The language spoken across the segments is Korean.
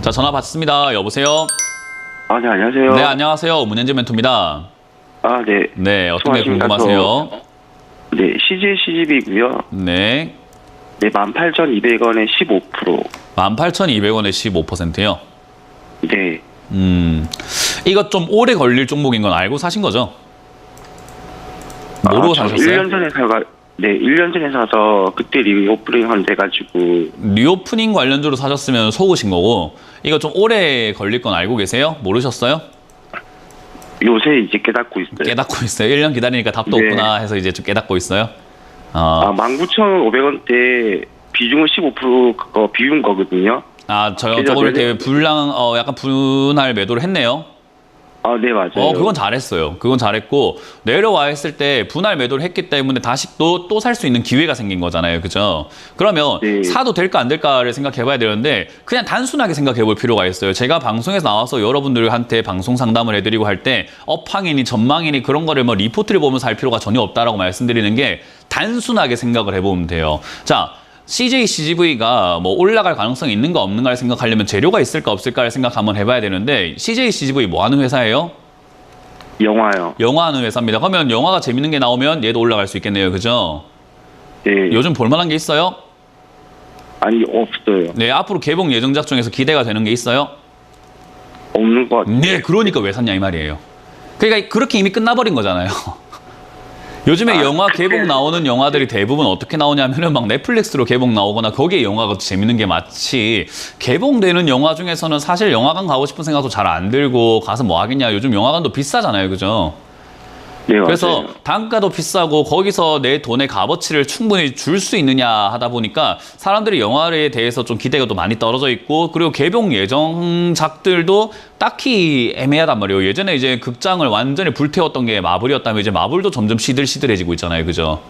자, 전화 받습니다. 여보세요? 아, 네, 안녕하세요. 네, 안녕하세요. 문현재 멘토입니다. 아, 네. 네, 어떤 게 통화하시니까 궁금하세요? 네, CJ CGV고요. 네. 네, 18,200원에 15%. 18,200원에 15%요? 네. 이거 좀 오래 걸릴 종목인 건 알고 사신 거죠? 모르고 사셨어요? 1년 전에 네, 1년 전에 사서 그때 리오프닝 한 돼가지고. 리오프닝 관련주로 사셨으면 속으신 거고, 이거 좀 오래 걸릴 건 알고 계세요? 모르셨어요? 요새 이제 깨닫고 있어요. 깨닫고 있어요. 1년 기다리니까 답도 네. 없구나 해서 이제 좀 깨닫고 있어요. 아, 19,500원대 비중은 15% 그거 비운 거거든요. 저요. 그래서 조금 이렇게 약간 분할 매도를 했네요. 아, 네, 맞아요. 그건 잘했어요. 그건 잘했고, 내려와 있을 때 분할 매도를 했기 때문에 다시 또 살 수 있는 기회가 생긴 거잖아요. 그죠? 그러면 네. 사도 될까 안 될까를 생각해 봐야 되는데, 그냥 단순하게 생각해 볼 필요가 있어요. 제가 방송에서 나와서 여러분들한테 방송 상담을 해드리고 할 때, 업황이니 전망이니 그런 거를 뭐 리포트를 보면서 할 필요가 전혀 없다라고 말씀드리는 게, 단순하게 생각을 해보면 돼요. 자, CJ CGV가 뭐 올라갈 가능성이 있는가 없는가를 생각하려면 재료가 있을까 없을까를 생각 한번 해봐야 되는데, CJ CGV 뭐 하는 회사예요? 영화요. 영화 하는 회사입니다. 그러면 영화가 재밌는 게 나오면 얘도 올라갈 수 있겠네요. 그죠? 네. 요즘 볼만한 게 있어요? 아니, 없어요. 네, 앞으로 개봉 예정작 중에서 기대가 되는 게 있어요? 없는 것 같아요. 네, 그러니까 왜 샀냐 이 말이에요. 그러니까 그렇게 이미 끝나버린 거잖아요. 요즘에 영화 개봉 나오는 영화들이 대부분 어떻게 나오냐면은 막 넷플릭스로 개봉 나오거나 거기에 영화가 재밌는 게 맞지, 개봉되는 영화 중에서는 사실 영화관 가고 싶은 생각도 잘 안 들고 가서 뭐 하겠냐. 요즘 영화관도 비싸잖아요. 그죠? 네, 그래서 맞아요. 단가도 비싸고 거기서 내 돈의 값어치를 충분히 줄 수 있느냐 하다 보니까 사람들이 영화에 대해서 좀 기대가 또 많이 떨어져 있고, 그리고 개봉 예정작들도 딱히 애매하단 말이에요. 예전에 이제 극장을 완전히 불태웠던 게 마블이었다면 이제 마블도 점점 시들시들해지고 있잖아요. 그죠?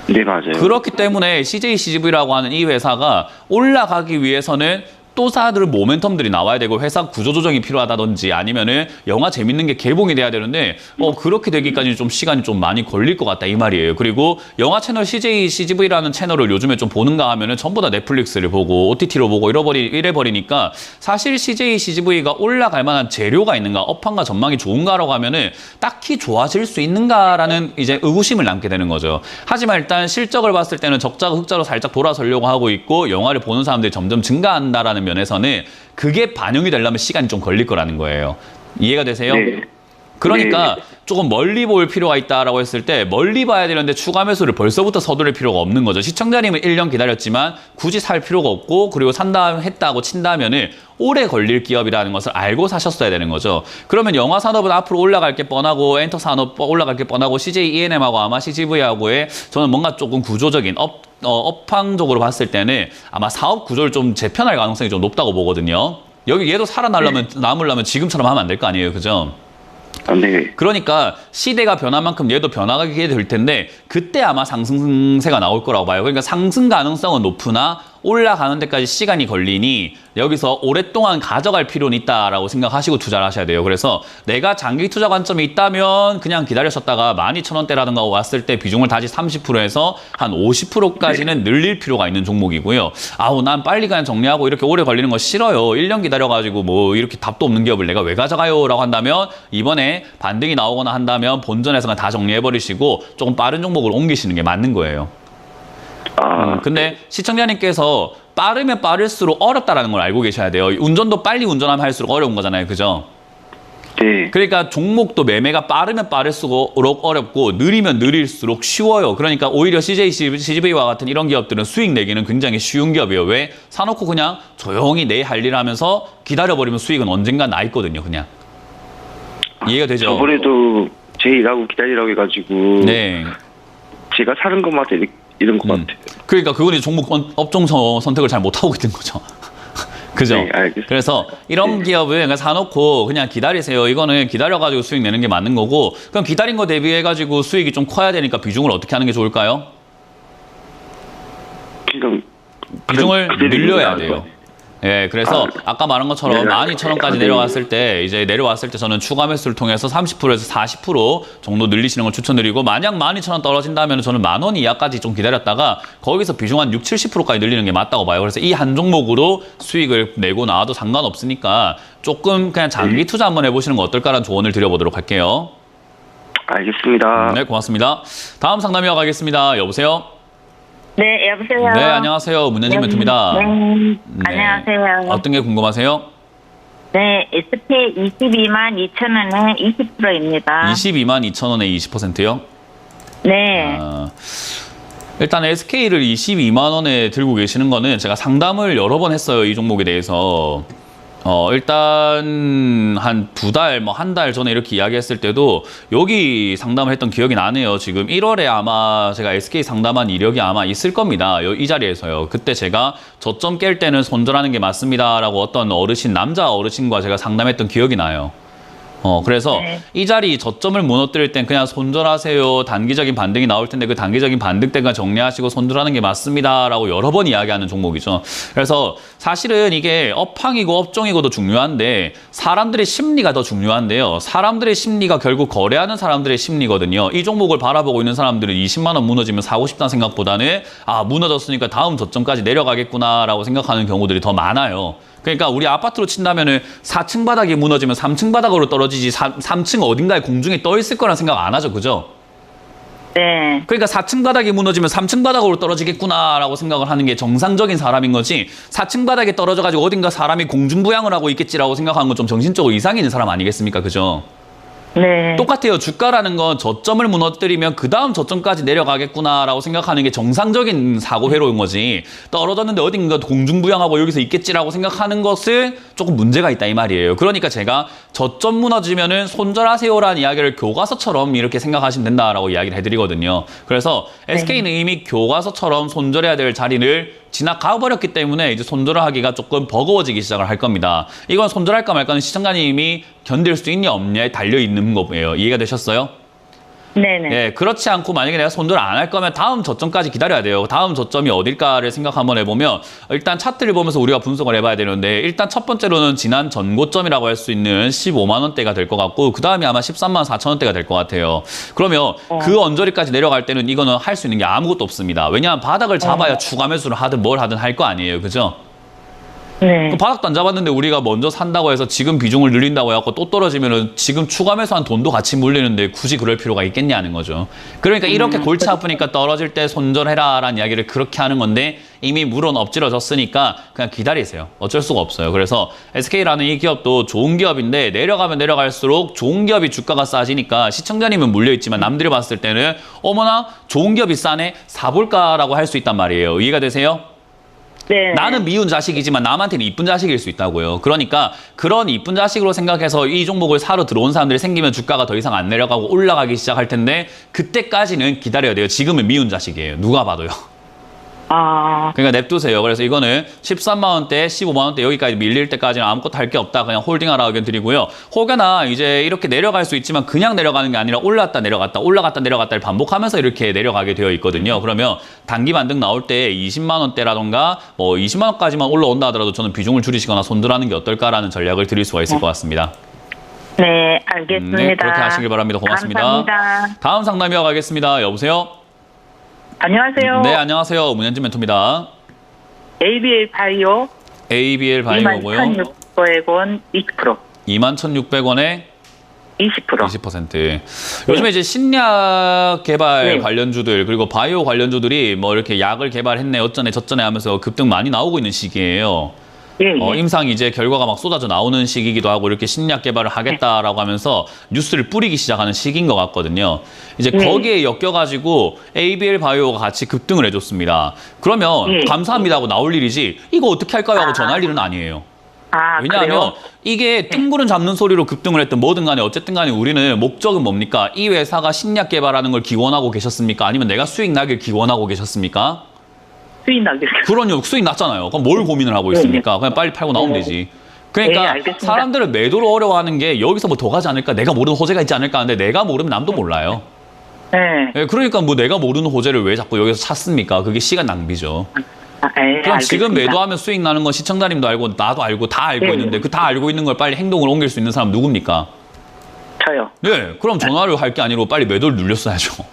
네, 맞아요. 그렇기 때문에 CJ CGV라고 하는 이 회사가 올라가기 위해서는 또 사들 모멘텀들이 나와야 되고 회사 구조조정이 필요하다든지 아니면은 영화 재밌는 게 개봉이 돼야 되는데 그렇게 되기까지 좀 시간이 좀 많이 걸릴 것 같다 이 말이에요. 그리고 영화 채널 CJ CGV라는 채널을 요즘에 좀 보는가 하면은 전부 다 넷플릭스를 보고 OTT로 보고 이래버리니까 사실 CJ CGV가 올라갈 만한 재료가 있는가, 업황과 전망이 좋은가라고 하면은 딱히 좋아질 수 있는가라는 이제 의구심을 남게 되는 거죠. 하지만 일단 실적을 봤을 때는 적자가 흑자로 살짝 돌아서려고 하고 있고, 영화를 보는 사람들이 점점 증가한다라는 면에서는 그게 반영이 되려면 시간이 좀 걸릴 거라는 거예요. 이해가 되세요? 네. 그러니까 네. 조금 멀리 볼 필요가 있다라고 했을 때 멀리 봐야 되는데 추가 매수를 벌써부터 서두를 필요가 없는 거죠. 시청자님은 1년 기다렸지만 굳이 살 필요가 없고, 그리고 했다고 친다면은 오래 걸릴 기업이라는 것을 알고 사셨어야 되는 거죠. 그러면 영화 산업은 앞으로 올라갈 게 뻔하고, 엔터 산업 올라갈 게 뻔하고, CJ ENM하고 아마 CGV하고의 저는 뭔가 조금 구조적인 업황적으로 봤을 때는 아마 사업 구조를 좀 재편할 가능성이 좀 높다고 보거든요. 얘도 남으려면 지금처럼 하면 안 될 거 아니에요. 그죠? 아, 네. 그러니까 시대가 변한 만큼 얘도 변화하게 될 텐데, 그때 아마 상승세가 나올 거라고 봐요. 그러니까 상승 가능성은 높으나 올라가는 데까지 시간이 걸리니 여기서 오랫동안 가져갈 필요는 있다라고 생각하시고 투자를 하셔야 돼요. 그래서 내가 장기 투자 관점이 있다면 그냥 기다리셨다가 12,000원대라든가 왔을 때 비중을 다시 30%에서 한 50%까지는 늘릴 필요가 있는 종목이고요. 난 빨리 그냥 정리하고 이렇게 오래 걸리는 거 싫어요. 1년 기다려가지고 뭐 이렇게 답도 없는 기업을 내가 왜 가져가요? 라고 한다면, 이번에 반등이 나오거나 한다면 본전에서 그냥 다 정리해버리시고 조금 빠른 종목으로 옮기시는 게 맞는 거예요. 근데 시청자님께서 빠르면 빠를수록 어렵다라는 걸 알고 계셔야 돼요. 운전도 빨리 운전하면 할수록 어려운 거잖아요. 그죠? 네. 그러니까 종목도 매매가 빠르면 빠를수록 어렵고 느리면 느릴수록 쉬워요. 그러니까 오히려 CGV와 같은 이런 기업들은 수익 내기는 굉장히 쉬운 기업이에요. 왜? 사놓고 그냥 조용히 내 할 일 하면서 기다려버리면 수익은 언젠가 나 있거든요. 그냥. 이해가 되죠? 저번에도 제 일하고 기다리라고 해가지고. 네. 제가 사는 것마다 이런 것 같아요. 그러니까 그건 이제 종목 업종 선택을 잘 못하고 있는 거죠. 그죠? 네, 알겠습니다. 그래서 이런 기업을 그냥 사놓고 그냥 기다리세요. 이거는 기다려가지고 수익 내는 게 맞는 거고, 그럼 기다린 거 대비해가지고 수익이 좀 커야 되니까 비중을 어떻게 하는 게 좋을까요? 지금 비중을 늘려야 돼요. 예, 그래서 아까 말한 것처럼 12,000원까지 내려왔을 때, 이제 내려왔을 때 저는 추가 매수를 통해서 30%에서 40% 정도 늘리시는 걸 추천드리고, 만약 12,000원 떨어진다면 저는 10,000원 이하까지 좀 기다렸다가 거기서 비중 한 60, 70%까지 늘리는 게 맞다고 봐요. 그래서 이 한 종목으로 수익을 내고 나와도 상관없으니까 조금 그냥 장기 투자 한번 해보시는 거 어떨까라는 조언을 드려보도록 할게요. 알겠습니다. 네, 고맙습니다. 다음 상담 이어가겠습니다. 여보세요? 네, 여보세요. 네, 안녕하세요. 문현진 멘토입니다. 네, 네. 안녕하세요. 어떤 게 궁금하세요? 네, SK 22만 2천원에 20%입니다. 22만 2천원에 20%요? 네. 일단 SK를 22만 원에 들고 계시는 거는 제가 상담을 여러 번 했어요. 이 종목에 대해서. 일단 한 2달, 뭐 한 달 전에 이렇게 이야기했을 때도 여기 상담을 했던 기억이 나네요. 지금 1월에 아마 제가 SK 상담한 이력이 아마 있을 겁니다. 이 자리에서요. 그때 제가 저점 깰 때는 손절하는 게 맞습니다라고 어떤 어르신, 남자 어르신과 제가 상담했던 기억이 나요. 그래서 네. 이 자리 저점을 무너뜨릴 땐 그냥 손절하세요. 단기적인 반등이 나올 텐데 그 단기적인 반등 때가 정리하시고 손절하는 게 맞습니다라고 여러 번 이야기하는 종목이죠. 그래서 사실은 이게 업황이고 업종이고도 중요한데 사람들의 심리가 더 중요한데요. 사람들의 심리가 결국 거래하는 사람들의 심리거든요. 이 종목을 바라보고 있는 사람들은 20만 원 무너지면 사고 싶다는 생각보다는 무너졌으니까 다음 저점까지 내려가겠구나라고 생각하는 경우들이 더 많아요. 그러니까 우리 아파트로 친다면은 4층 바닥이 무너지면 3층 바닥으로 떨어지지 3층 어딘가에 공중에 떠 있을 거란 생각 안 하죠. 그죠? 네. 그러니까 4층 바닥이 무너지면 3층 바닥으로 떨어지겠구나라고 생각을 하는 게 정상적인 사람인 거지 4층 바닥에 떨어져가지고 어딘가 사람이 공중부양을 하고 있겠지라고 생각하는 건 좀 정신적으로 이상이 있는 사람 아니겠습니까? 그죠? 네. 똑같아요. 주가라는 건 저점을 무너뜨리면 그 다음 저점까지 내려가겠구나라고 생각하는 게 정상적인 사고 회로인 거지. 떨어졌는데 어딘가 공중부양하고 여기서 있겠지라고 생각하는 것은 조금 문제가 있다 이 말이에요. 그러니까 제가 저점 무너지면은 손절하세요라는 이야기를 교과서처럼 이렇게 생각하시면 된다라고 이야기를 해드리거든요. 그래서 SK는 이미 교과서처럼 손절해야 될 자리를 지나가 버렸기 때문에 이제 손절을 하기가 조금 버거워지기 시작을 할 겁니다. 이건 손절할까 말까는 시청자님이 견딜 수 있냐 없냐에 달려있는 거예요. 이해가 되셨어요? 네네. 네, 그렇지 않고 만약에 내가 손절 안 할 거면 다음 저점까지 기다려야 돼요. 다음 저점이 어딜까를 생각 한번 해보면 일단 차트를 보면서 우리가 분석을 해봐야 되는데 일단 첫 번째로는 지난 전고점이라고 할 수 있는 15만 원대가 될 것 같고 그 다음이 아마 13만 4천 원대가 될 것 같아요. 그러면 그 언저리까지 내려갈 때는 이거는 할 수 있는 게 아무것도 없습니다. 왜냐하면 바닥을 잡아야 추가 매수를 하든 뭘 하든 할 거 아니에요. 그죠? 네. 바닥도 안 잡았는데 우리가 먼저 산다고 해서 지금 비중을 늘린다고 해갖고 또 떨어지면은 지금 추가 매수한 돈도 같이 물리는데 굳이 그럴 필요가 있겠냐는 거죠. 그러니까 이렇게 골치 아프니까 떨어질 때 손절해라라는 이야기를 그렇게 하는 건데 이미 물은 엎질러졌으니까 그냥 기다리세요. 어쩔 수가 없어요. 그래서 SK라는 이 기업도 좋은 기업인데 내려가면 내려갈수록 좋은 기업이 주가가 싸지니까 시청자님은 물려있지만 남들이 봤을 때는 어머나 좋은 기업이 싸네 사볼까라고 할 수 있단 말이에요. 이해가 되세요? 네. 나는 미운 자식이지만 남한테는 이쁜 자식일 수 있다고요. 그러니까 그런 이쁜 자식으로 생각해서 이 종목을 사러 들어온 사람들이 생기면 주가가 더 이상 안 내려가고 올라가기 시작할 텐데 그때까지는 기다려야 돼요. 지금은 미운 자식이에요. 누가 봐도요. 그러니까 냅두세요. 그래서 이거는 13만 원대, 15만 원대 여기까지 밀릴 때까지는 아무것도 할 게 없다. 그냥 홀딩하라 의견 드리고요. 혹여나 이제 이렇게 내려갈 수 있지만 그냥 내려가는 게 아니라 올랐다 내려갔다 올라갔다 내려갔다를 반복하면서 이렇게 내려가게 되어 있거든요. 그러면 단기 반등 나올 때 20만 원대라던가 뭐 20만 원까지만 올라온다 하더라도 저는 비중을 줄이시거나 손들하는 게 어떨까라는 전략을 드릴 수가 있을 것 같습니다. 네, 알겠습니다. 네, 그렇게 하시길 바랍니다. 고맙습니다. 감사합니다. 다음 상담 이어가겠습니다. 여보세요? 안녕하세요. 네, 안녕하세요. 문현진 멘토입니다. ABL 바이오 ABL 바이오고요. 21,600원 20%. 21,600원에 20%. 20%. 요즘에 이제 신약 개발 네. 관련주들 그리고 바이오 관련주들이 뭐 이렇게 약을 개발했네 어쩌네 저쩌네 하면서 급등 많이 나오고 있는 시기예요. 예, 예. 임상 이제 결과가 막 쏟아져 나오는 시기이기도 하고 이렇게 신약 개발을 하겠다라고 하면서 뉴스를 뿌리기 시작하는 시기인 것 같거든요. 이제 거기에 엮여가지고 ABL 바이오가 같이 급등을 해줬습니다. 그러면 감사합니다 하고 나올 일이지 이거 어떻게 할까요 하고 전할 일은 아니에요. 왜냐하면 그래요? 이게 뜬구름 잡는 소리로 급등을 했든 뭐든 간에 어쨌든 간에 우리는 목적은 뭡니까? 이 회사가 신약 개발하는 걸 기원하고 계셨습니까? 아니면 내가 수익 나길 기원하고 계셨습니까? 수익 나겠어요. 그러니요. 수익 났잖아요. 그럼 뭘 고민을 하고 있습니까? 그냥 빨리 팔고 나오면 되지. 그러니까 네, 알겠습니다. 사람들은 매도를 어려워하는 게 여기서 뭐 더 가지 않을까? 내가 모르는 호재가 있지 않을까 하는데 내가 모르면 남도 몰라요. 네. 예, 그러니까 뭐 내가 모르는 호재를 왜 자꾸 여기서 찾습니까? 그게 시간 낭비죠. 그럼 지금 알겠습니다. 매도하면 수익 나는 건 시청자님도 알고 나도 알고 다 알고 네. 있는데 그 다 알고 있는 걸 빨리 행동을 옮길 수 있는 사람 누굽니까? 저요. 네, 그럼 전화를 할 게 아니고 빨리 매도를 눌렸어야죠.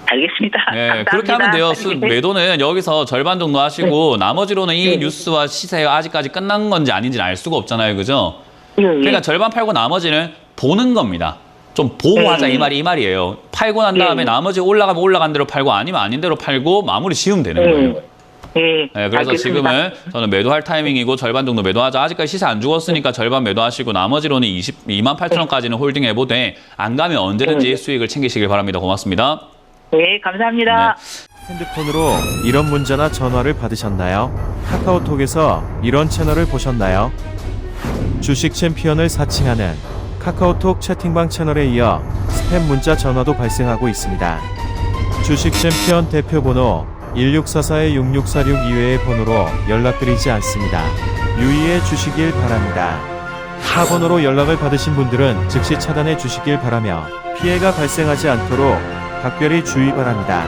알겠습니다. 네, 감사합니다. 그렇게 하면 돼요. 네. 매도는 여기서 절반 정도 하시고 나머지로는 이 뉴스와 시세가 아직까지 끝난 건지 아닌지는 알 수가 없잖아요, 그죠? 그러니까 절반 팔고 나머지는 보는 겁니다. 좀 보고 하자 이 말이에요. 팔고 난 다음에 나머지 올라가면 올라간 대로 팔고 아니면 아닌 대로 팔고 마무리 지으면 되는 거예요. 네, 네, 그래서 알겠습니다. 지금은 저는 매도할 타이밍이고 절반 정도 매도하자. 아직까지 시세 안 죽었으니까 절반 매도하시고 나머지로는 28,000원까지는 홀딩 해보되 안 가면 언제든지 수익을 챙기시길 바랍니다. 고맙습니다. 네, 감사합니다. 핸드폰으로 이런 문자나 전화를 받으셨나요? 카카오톡에서 이런 채널을 보셨나요? 주식 챔피언을 사칭하는 카카오톡 채팅방 채널에 이어 스팸 문자 전화도 발생하고 있습니다. 주식 챔피언 대표번호 1644-6646 이외의 번호로 연락드리지 않습니다. 유의해 주시길 바랍니다. 타 번호로 연락을 받으신 분들은 즉시 차단해 주시길 바라며 피해가 발생하지 않도록 각별히 주의 바랍니다.